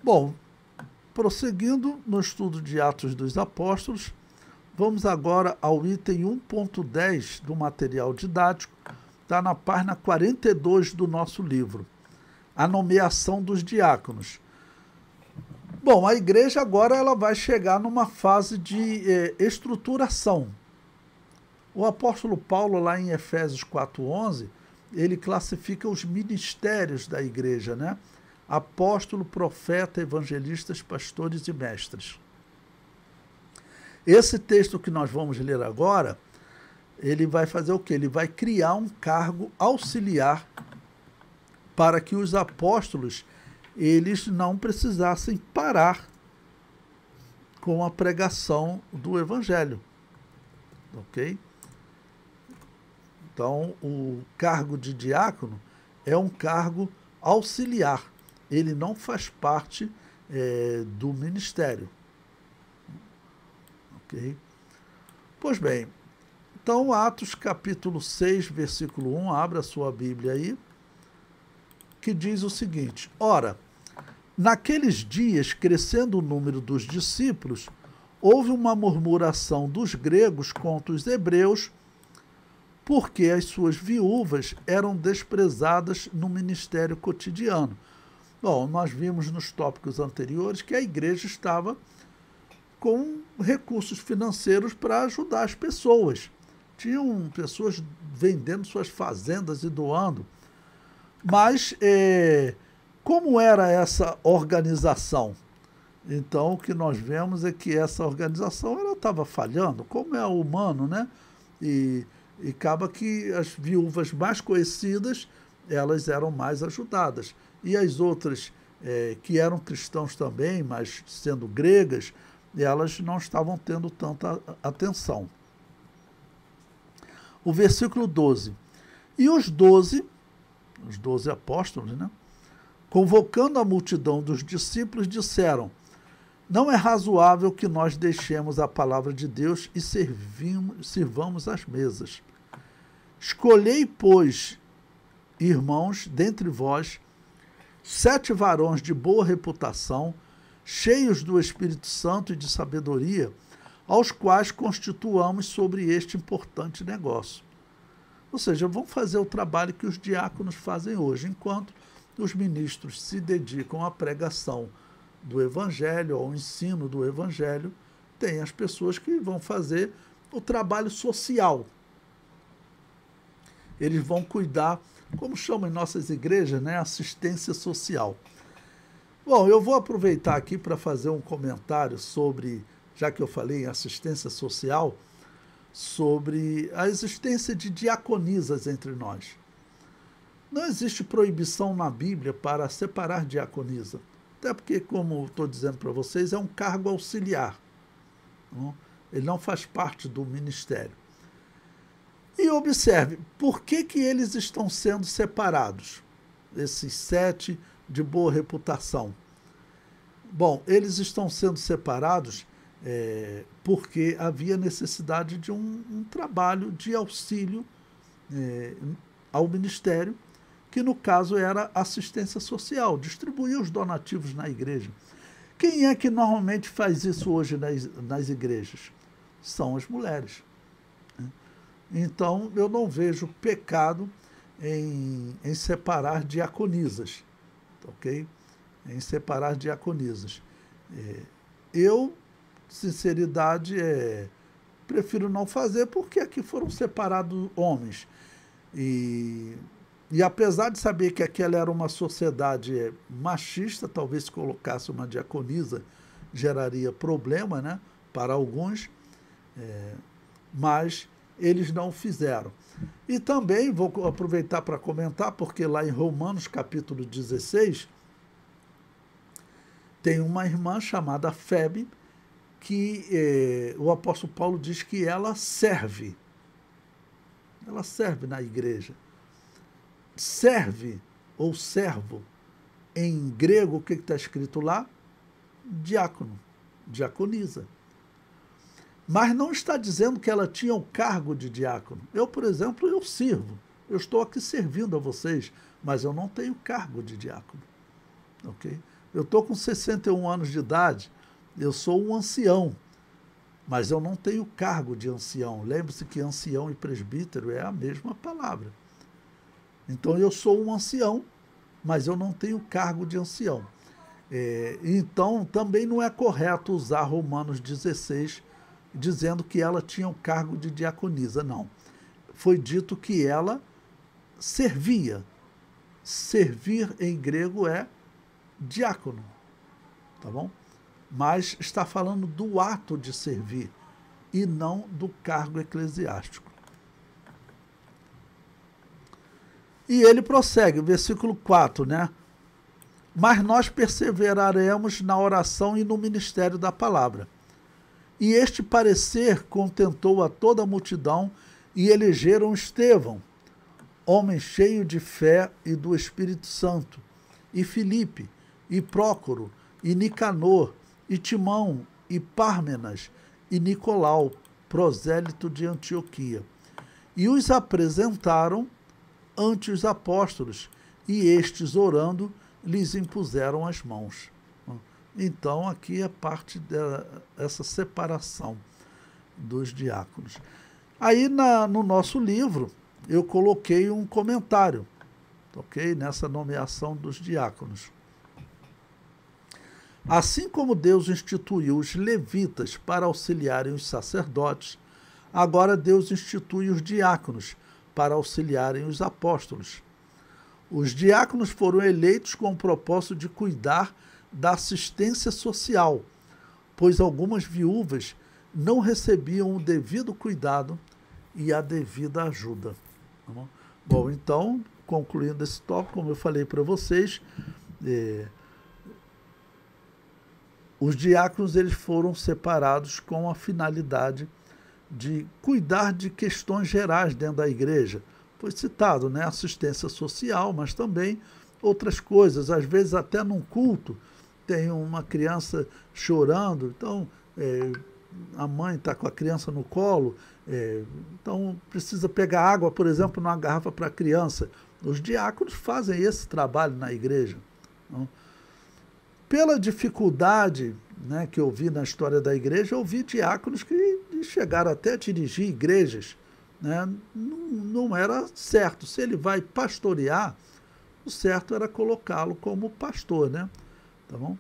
Bom, prosseguindo no estudo de Atos dos Apóstolos, vamos agora ao item 1.10 do material didático, está na página 42 do nosso livro, a nomeação dos diáconos. Bom, a igreja agora ela vai chegar numa fase de estruturação. O apóstolo Paulo, lá em Efésios 4:11, ele classifica os ministérios da igreja, né? Apóstolo, profeta, evangelistas, pastores e mestres. Esse texto que nós vamos ler agora, ele vai fazer o quê? Ele vai criar um cargo auxiliar para que os apóstolos eles não precisassem parar com a pregação do evangelho. Ok? Então, o cargo de diácono é um cargo auxiliar. Ele não faz parte do ministério. Ok? Pois bem, então Atos capítulo 6, versículo 1, abra a sua Bíblia aí, que diz o seguinte: Ora, naqueles dias, crescendo o número dos discípulos, houve uma murmuração dos gregos contra os hebreus, porque as suas viúvas eram desprezadas no ministério cotidiano. Bom, nós vimos nos tópicos anteriores que a igreja estava com recursos financeiros para ajudar as pessoas. Tinham pessoas vendendo suas fazendas e doando. Mas como era essa organização? Então, o que nós vemos é que essa organização ela estava falhando, como é humano, né? E acaba que as viúvas mais conhecidas, elas eram mais ajudadas. E as outras, que eram cristãos também, mas sendo gregas, elas não estavam tendo tanta atenção. O versículo 12. E os 12 apóstolos, né, convocando a multidão dos discípulos, disseram: Não é razoável que nós deixemos a palavra de Deus e sirvamos as mesas. Escolhei, pois, irmãos, dentre vós, 7 varões de boa reputação, cheios do Espírito Santo e de sabedoria, aos quais constituamos sobre este importante negócio. Ou seja, vão fazer o trabalho que os diáconos fazem hoje, enquanto os ministros se dedicam à pregação do Evangelho, ao ensino do Evangelho, tem as pessoas que vão fazer o trabalho social. Eles vão cuidar, como chamam em nossas igrejas, né, assistência social. Bom, eu vou aproveitar aqui para fazer um comentário sobre, já que eu falei em assistência social, sobre a existência de diaconisas entre nós. Não existe proibição na Bíblia para separar diaconisa, até porque, como estou dizendo para vocês, é um cargo auxiliar. Não? Ele não faz parte do ministério. E observe, por que eles estão sendo separados? Esses 7 de boa reputação. Bom, eles estão sendo separados porque havia necessidade de um trabalho de auxílio ao ministério, que no caso era assistência social, distribuir os donativos na igreja. Quem é que normalmente faz isso hoje nas igrejas? São as mulheres. Então, eu não vejo pecado em separar diaconisas, ok? Em separar diaconisas. Eu, sinceridade, prefiro não fazer, porque aqui foram separados homens. E apesar de saber que aquela era uma sociedade machista, talvez se colocasse uma diaconisa geraria problema, né, para alguns, mas eles não fizeram. E também vou aproveitar para comentar, porque lá em Romanos capítulo 16, tem uma irmã chamada Febe, que o apóstolo Paulo diz que ela serve na igreja. Serve ou servo, em grego, o que está escrito lá? Diácono, diaconisa. Mas não está dizendo que ela tinha o cargo de diácono. Eu, por exemplo, eu sirvo. Eu estou aqui servindo a vocês, mas eu não tenho cargo de diácono. Ok? Eu estou com 61 anos de idade, eu sou um ancião, mas eu não tenho cargo de ancião. Lembre-se que ancião e presbítero é a mesma palavra. Então eu sou um ancião, mas eu não tenho cargo de ancião. Então também não é correto usar Romanos 16 dizendo que ela tinha o cargo de diaconisa, não. Foi dito que ela servia. Servir em grego é diácono, tá bom? Mas está falando do ato de servir e não do cargo eclesiástico. E ele prossegue, versículo 4, né? Mas nós perseveraremos na oração e no ministério da palavra. E este parecer contentou a toda a multidão e elegeram Estevão, homem cheio de fé e do Espírito Santo, e Filipe, e Prócoro, e Nicanor, e Timão, e Pármenas, e Nicolau, prosélito de Antioquia. E os apresentaram ante os apóstolos, e estes, orando, lhes impuseram as mãos. Então, aqui é parte dessa separação dos diáconos. Aí, no nosso livro, eu coloquei um comentário, ok? Nessa nomeação dos diáconos. Assim como Deus instituiu os levitas para auxiliarem os sacerdotes, agora Deus institui os diáconos para auxiliarem os apóstolos. Os diáconos foram eleitos com o propósito de cuidar da assistência social, pois algumas viúvas não recebiam o devido cuidado e a devida ajuda. Tá bom? Bom, então, concluindo esse tópico, como eu falei para vocês, os diáconos eles foram separados com a finalidade de cuidar de questões gerais dentro da igreja. Foi citado, né, assistência social, mas também outras coisas. Às vezes até num culto tem uma criança chorando, então a mãe está com a criança no colo, então precisa pegar água, por exemplo, numa garrafa para a criança. Os diáconos fazem esse trabalho na igreja. Não? Pela dificuldade, né, que eu vi na história da igreja, eu vi diáconos que chegaram até a dirigir igrejas. Né? Não era certo. Se ele vai pastorear, o certo era colocá-lo como pastor. Né? Tá bom?